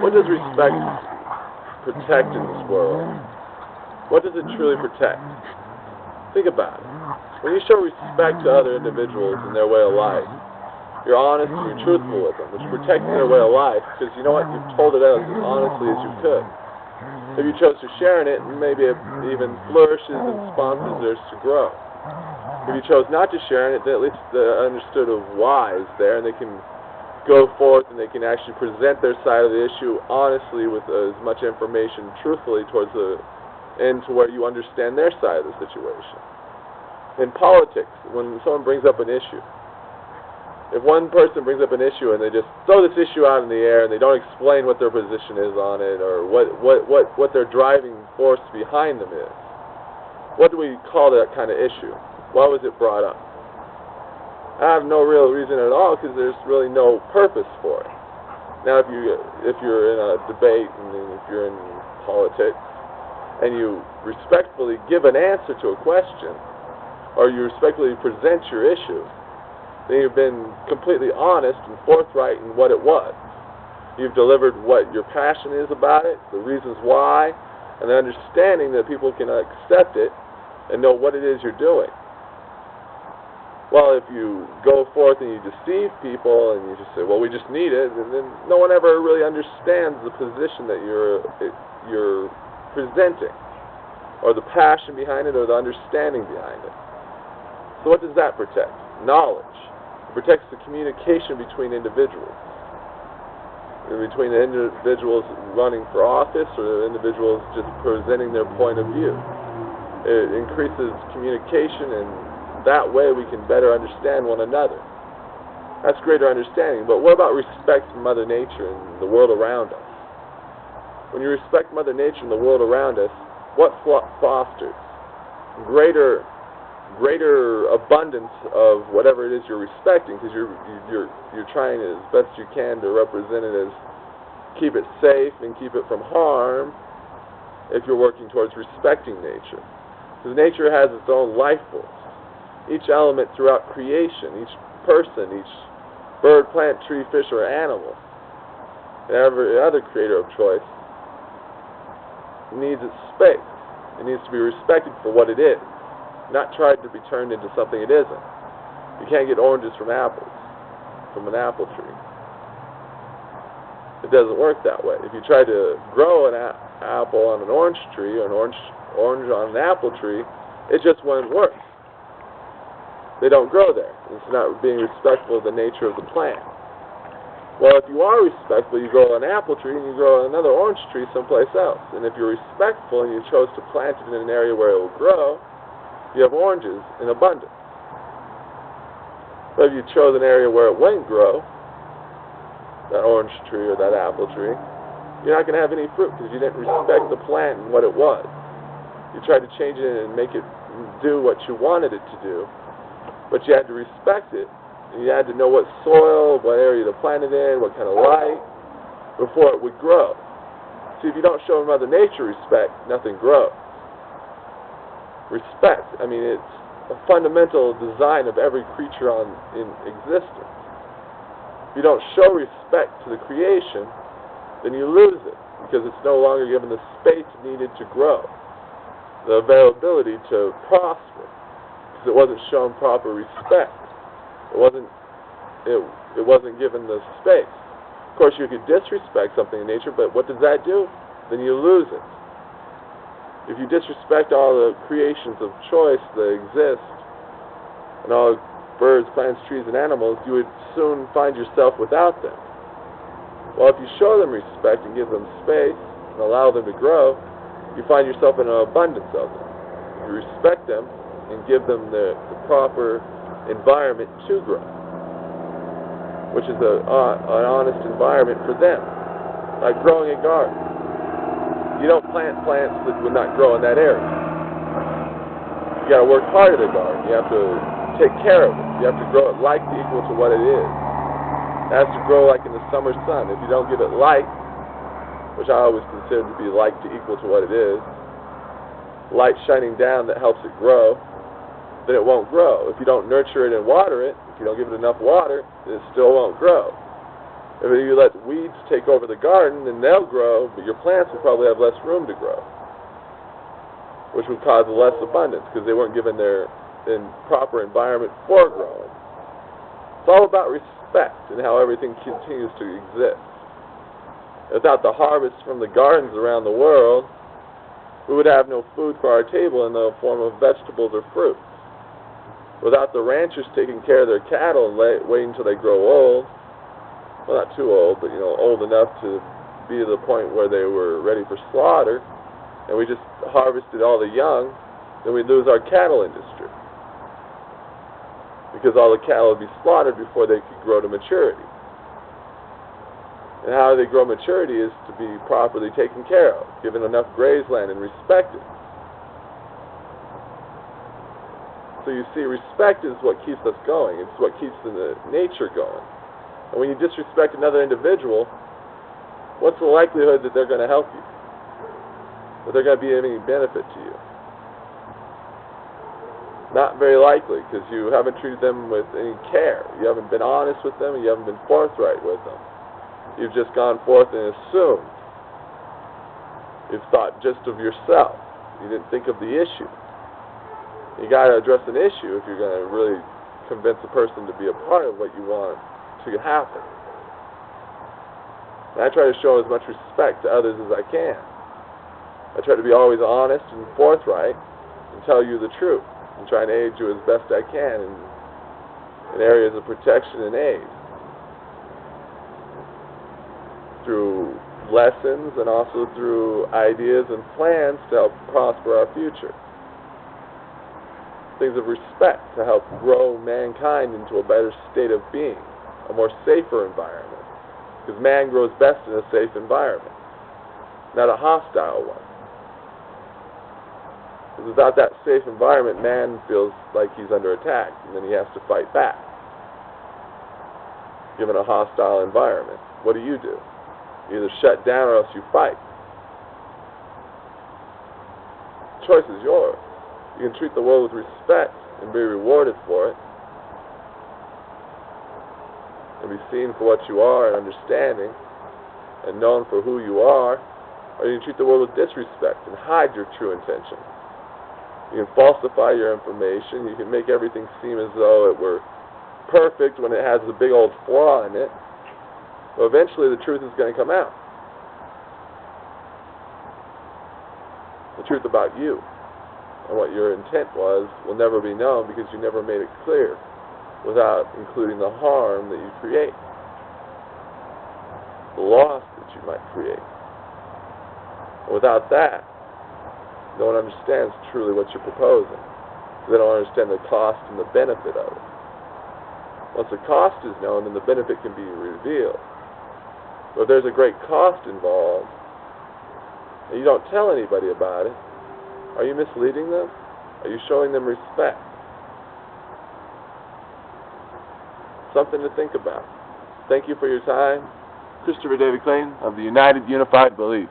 What does respect protect in this world? What does it truly protect? Think about it. When you show respect to other individuals in their way of life, you're honest and you're truthful with them, which protects their way of life, because you know what? You've told it out as honestly as you could. If you chose to share in it, maybe it even flourishes and sponsors theirs to grow. If you chose not to share in it, then at least the understood of why is there, and they can go forth and they can actually present their side of the issue honestly with as much information truthfully towards the end to where you understand their side of the situation. In politics, when someone brings up an issue, if one person brings up an issue and they just throw this issue out in the air and they don't explain what their position is on it or what their driving force behind them is, what do we call that kind of issue? Why was it brought up? I have no real reason at all, because there's really no purpose for it. Now, if you're in a debate and if you're in politics and you respectfully give an answer to a question or you respectfully present your issue, then you've been completely honest and forthright in what it was. You've delivered what your passion is about it, the reasons why, and the understanding that people can accept it and know what it is you're doing. Well, if you go forth and you deceive people and you just say, well, we just need it, and then no one ever really understands the position that you're presenting, or the passion behind it, or the understanding behind it. So what does that protect? Knowledge. It protects the communication between individuals. Between the individuals running for office or the individuals just presenting their point of view. It increases communication, and that way we can better understand one another. That's greater understanding. But what about respect for Mother Nature and the world around us? When you respect Mother Nature and the world around us, what fosters? Greater abundance of whatever it is you're respecting, because you're trying as best you can to represent it as keep it safe and keep it from harm if you're working towards respecting nature. Because nature has its own life force. Each element throughout creation, each person, each bird, plant, tree, fish, or animal, and every other creator of choice needs its space. It needs to be respected for what it is, not tried to be turned into something it isn't. You can't get oranges from apples, from an apple tree. It doesn't work that way. If you try to grow an apple on an orange tree, or an orange on an apple tree, it just won't work. They don't grow there. It's not being respectful of the nature of the plant. Well, if you are respectful, you grow an apple tree and you grow another orange tree someplace else. And if you're respectful and you chose to plant it in an area where it will grow, you have oranges in abundance. But if you chose an area where it wouldn't grow, that orange tree or that apple tree, you're not going to have any fruit because you didn't respect the plant and what it was. You tried to change it and make it do what you wanted it to do, but you had to respect it. And you had to know what soil, what area to plant it in, what kind of light, before it would grow. See, if you don't show Mother Nature respect, nothing grows. Respect, I mean, it's a fundamental design of every creature in existence. If you don't show respect to the creation, then you lose it, because it's no longer given the space needed to grow, the availability to prosper, because it wasn't shown proper respect. It wasn't given the space. Of course, you could disrespect something in nature, but what does that do? Then you lose it. If you disrespect all the creations of choice that exist, and all birds, plants, trees, and animals, you would soon find yourself without them. Well, if you show them respect and give them space and allow them to grow, you find yourself in an abundance of them. If you respect them and give them the proper environment to grow, which is an honest environment for them, like growing a garden. You don't plant plants that would not grow in that area. You got to work hard at a garden. You have to take care of it. You have to grow it light equal to what it is. It has to grow like in the summer sun. If you don't give it light, which I always consider to be light to equal to what it is, light shining down that helps it grow, then it won't grow. If you don't nurture it and water it, if you don't give it enough water, it still won't grow. If you let weeds take over the garden, then they'll grow, but your plants will probably have less room to grow, which would cause less abundance because they weren't given their proper environment for growing. It's all about respect and how everything continues to exist. Without the harvest from the gardens around the world, we would have no food for our table in the form of vegetables or fruits. Without the ranchers taking care of their cattle and waiting until they grow old, well, not too old, but old enough to be to the point where they were ready for slaughter, and we just harvested all the young, then we'd lose our cattle industry. Because all the cattle would be slaughtered before they could grow to maturity. And how they grow maturity is to be properly taken care of, given enough grazeland and respected. So you see, respect is what keeps us going. It's what keeps the nature going. And when you disrespect another individual, what's the likelihood that they're going to help you? That they're going to be of any benefit to you? Not very likely, because you haven't treated them with any care. You haven't been honest with them, and you haven't been forthright with them. You've just gone forth and assumed. You've thought just of yourself. You didn't think of the issue. You got to address an issue if you're going to really convince a person to be a part of what you want to happen. And I try to show as much respect to others as I can. I try to be always honest and forthright and tell you the truth and try and aid you as best I can in areas of protection and aid through lessons and also through ideas and plans to help prosper our future. Things of respect to help grow mankind into a better state of being, a more safer environment, because man grows best in a safe environment, not a hostile one. Because without that safe environment, man feels like he's under attack, and then he has to fight back. Given a hostile environment, what do? You either shut down or else you fight. The choice is yours. You can treat the world with respect and be rewarded for it, and be seen for what you are and understanding and known for who you are, or you can treat the world with disrespect and hide your true intention. You can falsify your information. You can make everything seem as though it were perfect when it has a big old flaw in it. But eventually the truth is going to come out. The truth about you and what your intent was will never be known because you never made it clear without including the harm that you create, the loss that you might create. And without that, no one understands truly what you're proposing. They don't understand the cost and the benefit of it. Once the cost is known, then the benefit can be revealed. But if there's a great cost involved, and you don't tell anybody about it, are you misleading them? Are you showing them respect? Something to think about. Thank you for your time. Christopher David Clayton of the United Unified Belief.